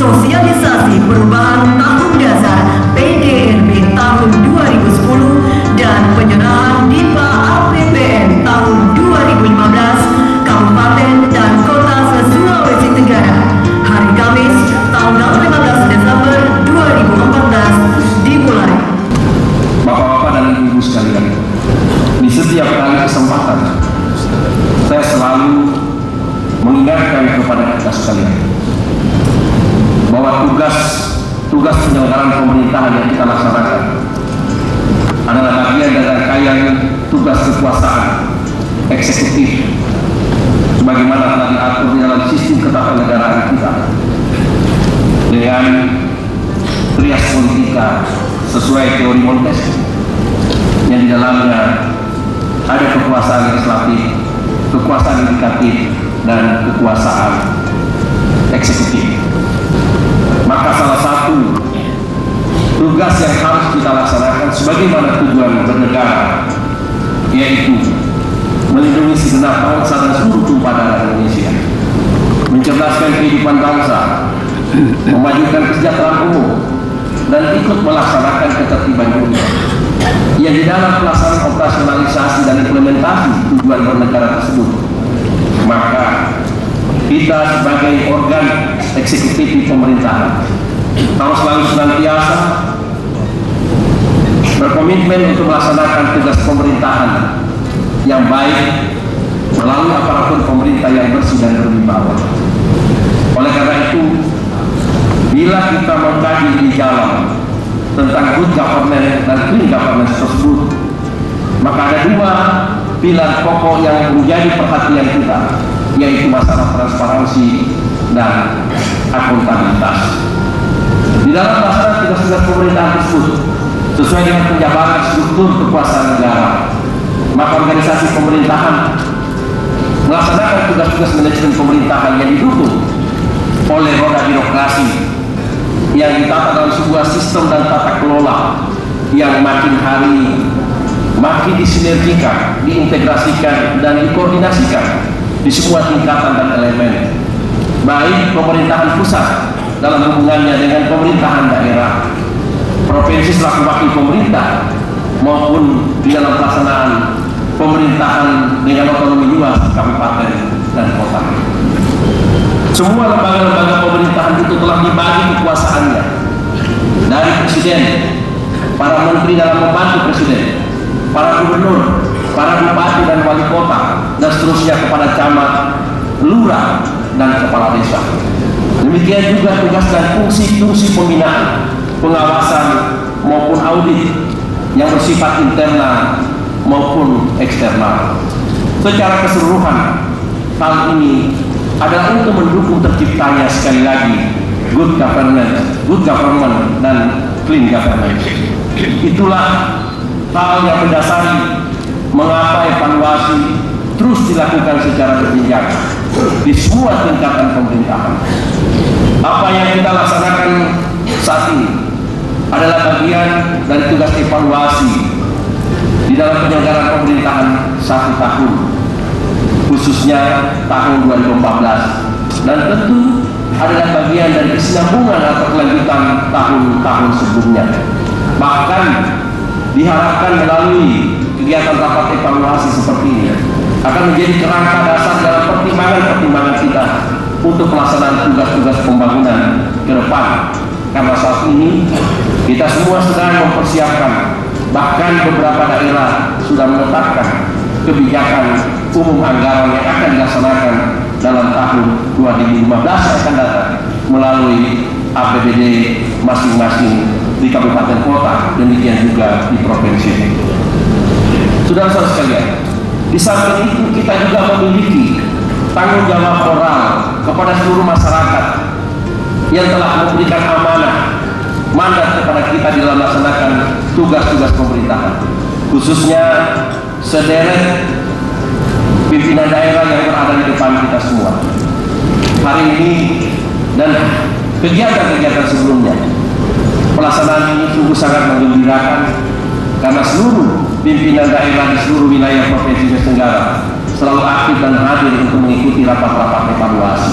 Sosialisasi Perubahan Tahun Dasar PDRB tahun 2010 dan penyerahan DIPA APBN tahun 2015 Kabupaten dan Kota se-Sulawesi Tenggara hari Kamis tanggal 15 Desember 2014 dimulai. Bapak-bapak dan ibu sekalian, di setiap kali kesempatan saya selalu mengingatkan kepada kita sekalian bahwa tugas penyelenggaraan pemerintahan yang kita laksanakan adalah bagian dari rangkaian tugas kekuasaan eksekutif sebagaimana telah diatur di dalam sistem ketatanegaraan kita dengan trias politika sesuai teori Montesquieu yang di dalamnya ada kekuasaan legislatif, kekuasaan yudikatif, dan kekuasaan eksekutif. Maka salah satu tugas yang harus kita laksanakan sebagaimana tujuan bernegara yaitu melindungi segenap bangsa dan seluruh tumpah darah Indonesia, mencerdaskan kehidupan bangsa, memajukan kesejahteraan umum, dan ikut melaksanakan ketertiban dunia. Yang di dalam pelaksanaan operasionalisasi dan implementasi tujuan bernegara tersebut, maka kita sebagai organ eksekutif di pemerintahan harus selalu senantiasa berkomitmen untuk melaksanakan tugas pemerintahan yang baik melalui aparatur pemerintah yang bersih dan berwibawa. Oleh karena itu, bila kita mengkaji di dalam tentang good governance dan clean governance tersebut, maka ada dua pilar pokok yang menjadi perhatian kita, yaitu masalah transparansi dan akuntabilitas. Di dalam pelaksanaan tugas-tugas pemerintahan tersebut, sesuai dengan penjabaran struktur kekuasaan negara, maka organisasi pemerintahan melaksanakan tugas-tugas manajemen pemerintahan yang didukung oleh roda birokrasi yang ditata dalam sebuah sistem dan tata kelola yang makin hari makin disinergikan, diintegrasikan, dan dikoordinasikan di semua tingkatan dan elemen, baik pemerintahan pusat dalam hubungannya dengan pemerintahan daerah, provinsi selaku wakil pemerintah, maupun di dalam pelaksanaan pemerintahan dengan otonomi luas kabupaten dan kota. Semua lembaga-lembaga pemerintahan itu telah dibagi kekuasaannya dari presiden, para menteri dalam membantu presiden, para gubernur, para bupati dan wali kota, dan seterusnya kepada camat, lurah, dan kepala desa. Demikian juga tugas dan fungsi-fungsi pembinaan, pengawasan maupun audit yang bersifat internal maupun eksternal. Secara keseluruhan, hal ini adalah untuk mendukung terciptanya sekali lagi good governance, good government, dan clean governance. Itulah hal yang mendasari mengapa evaluasi terus dilakukan secara berjenjang di semua tingkatan pemerintahan. Apa yang kita laksanakan saat ini adalah bagian dari tugas evaluasi di dalam penyelenggaraan pemerintahan 1 tahun, khususnya tahun 2014, dan tentu adalah bagian dari kesinambungan atau kelanjutan tahun-tahun sebelumnya. Bahkan diharapkan melalui kegiatan rapat evaluasi seperti ini akan menjadi kerangka dasar dalam pertimbangan-pertimbangan kita untuk pelaksanaan tugas-tugas pembangunan ke depan. Karena saat ini kita semua sedang mempersiapkan, bahkan beberapa daerah sudah menetapkan kebijakan umum anggaran yang akan dilaksanakan dalam tahun 2015 yang akan datang melalui APBD masing-masing di kabupaten kota, demikian juga di provinsi. Saudara-saudara sekalian, di samping itu kita juga memiliki tanggung jawab moral kepada seluruh masyarakat yang telah memberikan amanah mandat kepada kita dalam melaksanakan tugas-tugas pemerintahan, khususnya sederet pimpinan daerah yang berada di depan kita semua. Hari ini dan kegiatan-kegiatan sebelumnya, pelaksanaan ini sungguh sangat menggembirakan karena seluruh pimpinan daerah di seluruh wilayah Provinsi Sulawesi Tenggara selalu aktif dan hadir untuk mengikuti rapat-rapat evaluasi.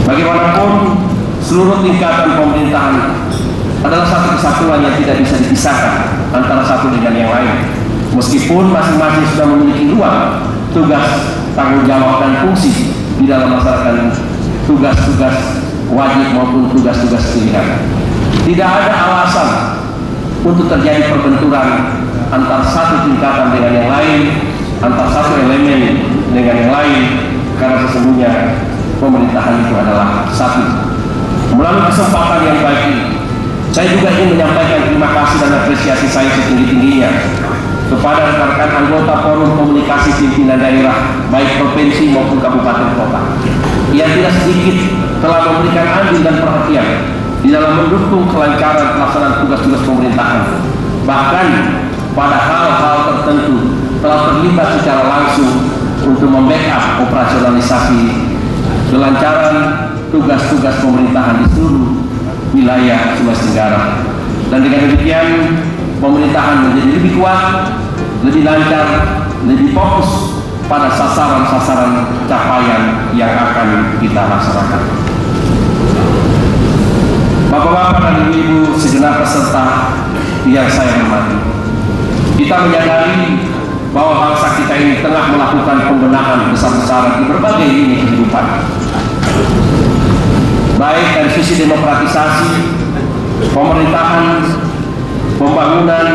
Bagaimanapun seluruh tingkatan pemerintahan adalah satu kesatuan yang tidak bisa dipisahkan antara satu dengan yang lain. Meskipun masing-masing sudah memiliki ruang, tugas, tanggung jawab, dan fungsi di dalam melaksanakan tugas-tugas wajib maupun tugas-tugas pilihan. Tidak ada alasan untuk terjadi perbenturan antara satu tingkatan dengan yang lain, antara satu elemen dengan yang lain, karena sesungguhnya pemerintahan itu adalah satu. Melalui kesempatan yang baik ini, saya juga ingin menyampaikan terima kasih dan apresiasi saya setinggi-tingginya kepada rekan-rekan anggota Forum Komunikasi Pimpinan Daerah baik provinsi maupun kabupaten kota yang tidak sedikit telah memberikan andil dan perhatian di dalam mendukung kelancaran pelaksanaan tugas-tugas pemerintahan. Bahkan pada hal-hal tertentu telah terlibat secara langsung untuk membackup operasionalisasi kelancaran tugas-tugas pemerintahan di seluruh wilayah Sulawesi Tenggara. Dan dengan demikian pemerintahan menjadi lebih kuat, lebih lancar, lebih fokus pada sasaran-sasaran capaian yang akan kita laksanakan. Bapak-bapak dan ibu-ibu segenap peserta yang saya hormati, kita menyadari bahwa bangsa kita ini tengah melakukan pembenahan besar-besaran di berbagai lini kehidupan, baik dari sisi demokratisasi, pemerintahan, pembangunan,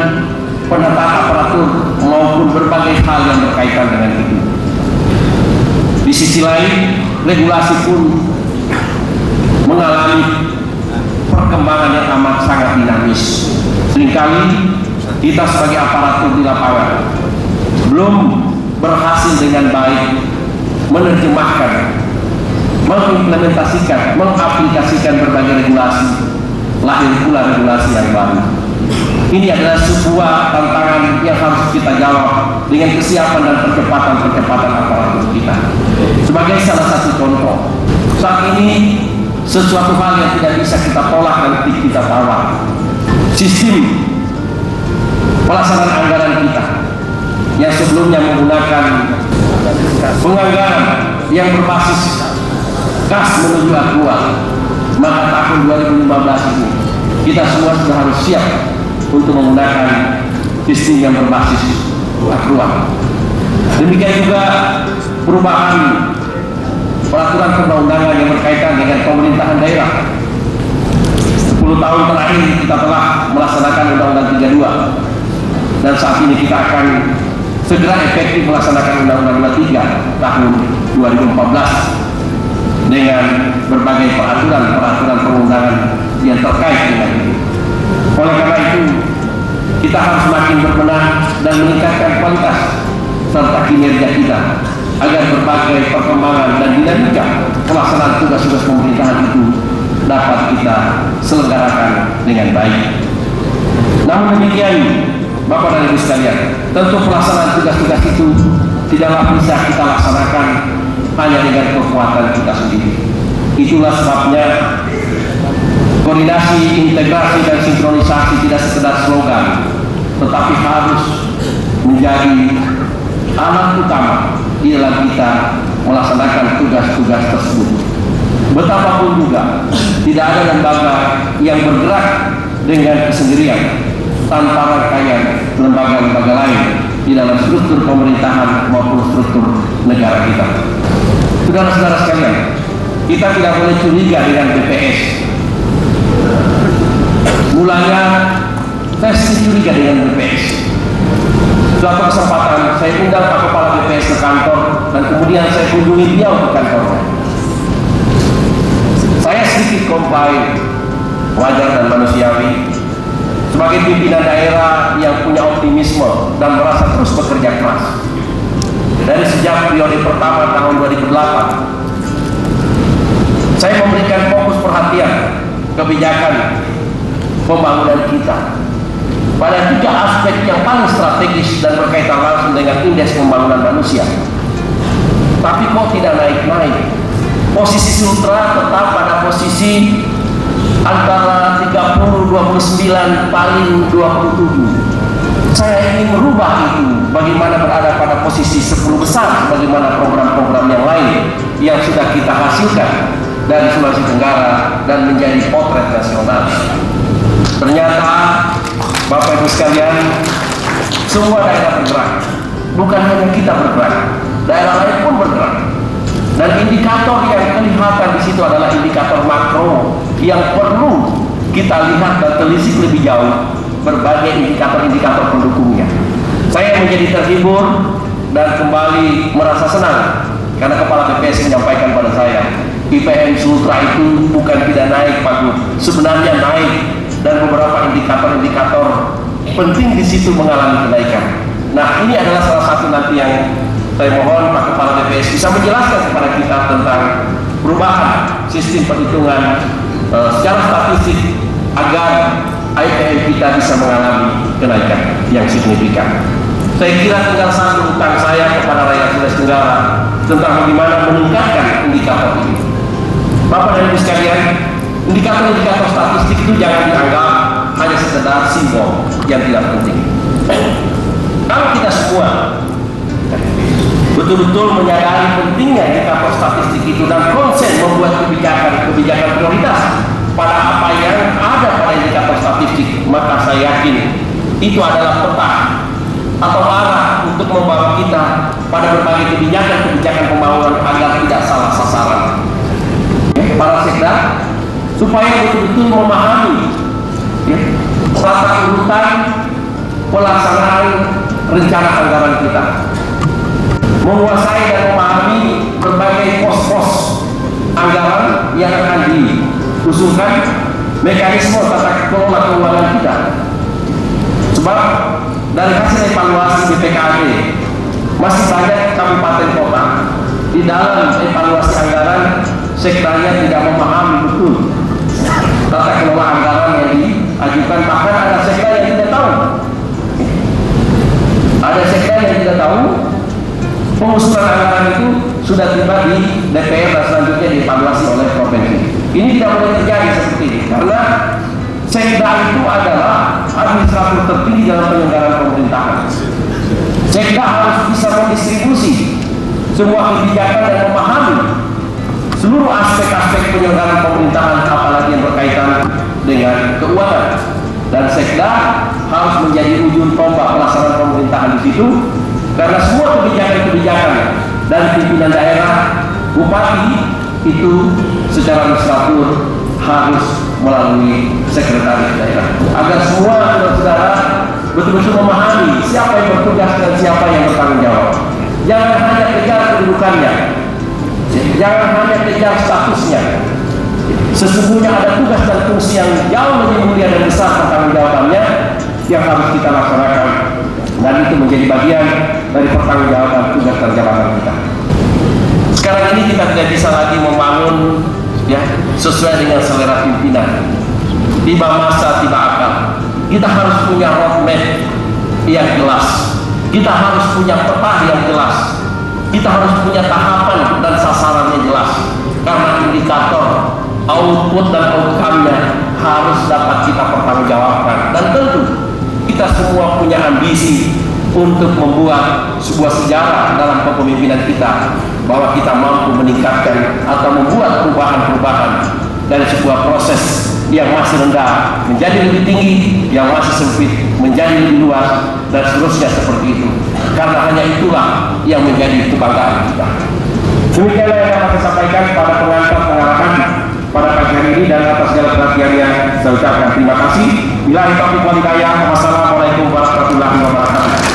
penataan aparatur maupun berbagai hal yang berkaitan dengan itu. Di sisi lain, regulasi pun mengalami perkembangan yang amat sangat dinamis. Seringkali kita sebagai aparatur di lapangan belum berhasil dengan baik menerjemahkan, mengimplementasikan, mengaplikasikan berbagai regulasi. Lahir pula regulasi yang baru. Ini adalah sebuah tantangan yang harus kita jawab dengan kesiapan dan percepatan aparatur kita. Sebagai salah satu contoh, saat ini sesuatu hal yang tidak bisa kita tolak dan kita tawar, sistem pelaksanaan anggaran kita yang sebelumnya menggunakan penganggaran yang berbasis kas menuju aktual, maka tahun 2015 ini kita semua sudah harus siap untuk menggunakan sistem yang berbasis aktual. Demikian juga perubahan peraturan perundang-undangan yang berkaitan dengan pemerintahan daerah. 10 tahun terakhir kita telah melaksanakan Undang-Undang 32, dan saat ini kita akan segera efektif melaksanakan Undang-Undang 23 tahun 2014 dengan berbagai peraturan perundangan yang terkait dengan itu. Oleh karena itu, kita harus semakin berbenah dan meningkatkan kualitas serta kinerja kita agar berbagai perkembangan dan dinamika pelaksanaan tugas-tugas pemerintahan itu dapat kita selenggarakan dengan baik. Namun demikian, Bapak dan Ibu sekalian, tentu pelaksanaan tugas-tugas itu tidaklah bisa kita laksanakan hanya dengan kekuatan kita sendiri. Itulah sebabnya koordinasi, integrasi, dan sinkronisasi tidak sekedar slogan, tetapi harus menjadi alat utama di dalam kita melaksanakan tugas-tugas tersebut. Betapapun juga tidak ada lembaga yang bergerak dengan kesendirian tanpa rangkaian lembaga-lembaga lain di dalam struktur pemerintahan maupun struktur negara kita. Saudara-saudara sekalian, kita tidak boleh curiga dengan BPS. Mulanya saya curiga dengan BPS. Suatu kesempatan saya undang Pak Kepala BPS ke kantor, dan kemudian saya kunjungi dia ke kantornya. Saya sedikit komplain, wajar dan manusiawi, sebagai pimpinan daerah yang punya optimisme dan merasa terus bekerja keras. Dari sejak periode pertama tahun 2008, saya memberikan fokus perhatian kebijakan pembangunan kita pada 3 aspek yang paling strategis dan berkaitan langsung dengan indeks pembangunan manusia. Tapi kok tidak naik-naik? Posisi Sultra tetap pada posisi antara 30-29 paling 27. Saya ingin merubah itu, bagaimana berada pada posisi 10 besar, bagaimana program-program yang lain yang sudah kita hasilkan dari Sulawesi Tenggara dan menjadi potret nasional. Ternyata Bapak Ibu sekalian, semua daerah bergerak, bukan hanya kita bergerak, daerah lain pun bergerak. Dan indikator yang kelihatan di situ adalah indikator makro yang perlu kita lihat dan telisik lebih jauh, berbagai indikator-indikator pendukungnya. Saya menjadi terhibur dan kembali merasa senang karena Kepala BPS menyampaikan pada saya, IPM Sultra itu bukan tidak naik Pak Gub, sebenarnya naik, dan beberapa indikator-indikator penting di situ mengalami kenaikan. Nah, ini adalah salah satu nanti yang saya mohon Pak Kepala BPS bisa menjelaskan kepada kita tentang perubahan sistem perhitungan secara statistik agar IPM kita bisa mengalami kenaikan yang signifikan. Saya kira tinggal satu utang saya kepada rakyat Sulawesi Tenggara tentang bagaimana meningkatkan indikator ini. Bapak dan Ibu sekalian, indikator-indikator statistik itu jangan dianggap hanya sekedar simbol yang tidak penting. Kalau kita semua betul-betul menyadari pentingnya indikator statistik itu dan konsen membuat kebijakan prioritas pada apa yang ada pada indikator statistik, maka saya yakin itu adalah peta atau arah untuk membawa kita pada berbagai kebijakan pembangunan agar tidak salah sasaran. Para sekda supaya betul-betul memahami tata urutan pelaksanaan rencana anggaran kita, menguasai dan memahami berbagai pos-pos anggaran yang akan diusulkan, mekanisme tata kelola keuangan kita. Sebab dari hasil evaluasi BPKB masih banyak kabupaten kota di dalam evaluasi anggaran sekdanya tidak memahami betul tata kelola anggaran yang diajukan. Bahkan ada sekda yang tidak tahu, pengusulan anggaran itu sudah tiba di DPR dan selanjutnya dievaluasi oleh provinsi. Ini tidak boleh terjadi seperti ini, karena sekda itu adalah administrator tertinggi dalam penyelenggaraan pemerintahan. Sekda harus bisa mendistribusi semua kebijakan dan memahami seluruh aspek-aspek penyelenggaraan pemerintahan, apalagi yang berkaitan dengan keuangan. Dan sekda harus menjadi ujung tombak pelaksanaan pemerintahan di situ, karena semua kebijakan-kebijakan dan pimpinan daerah, bupati itu secara administratur harus melalui sekretaris daerah, agar semua saudara betul-betul memahami siapa yang bertugas dan siapa yang bertanggung jawab. Jangan hanya kejar kedudukannya, jangan hanya kejar statusnya. Sesungguhnya ada tugas dan fungsi yang jauh lebih mulia dan besar pertanggungjawabannya yang harus kita laksanakan, dan itu menjadi bagian dari pertanggungjawaban tugas dan jabatan kita. Sekarang ini kita tidak bisa lagi membangun sesuai dengan selera pimpinan. Tiba masa, tiba akal. Kita harus punya roadmap yang jelas. Kita harus punya peta yang jelas. Kita harus punya tahapan dan sasarannya jelas. Karena indikator, output dan outcome-nya harus dapat kita pertanggungjawabkan. Dan tentu kita semua punya ambisi untuk membuat sebuah sejarah dalam kepemimpinan kita, bahwa kita mampu meningkatkan atau membuat perubahan-perubahan dari sebuah proses yang masih rendah menjadi lebih tinggi, yang masih sempit menjadi lebih luas, dan seterusnya seperti itu. Karena hanya itulah yang menjadi kebanggaan kita. Demikianlah yang dapat saya sampaikan pada pengantar pengarahan pada pagi hari ini, dan atas segala perhatiannya saya ucapkan terima kasih. Bila taufiq wal hidayah. Wassalamualaikum warahmatullahi wabarakatuh.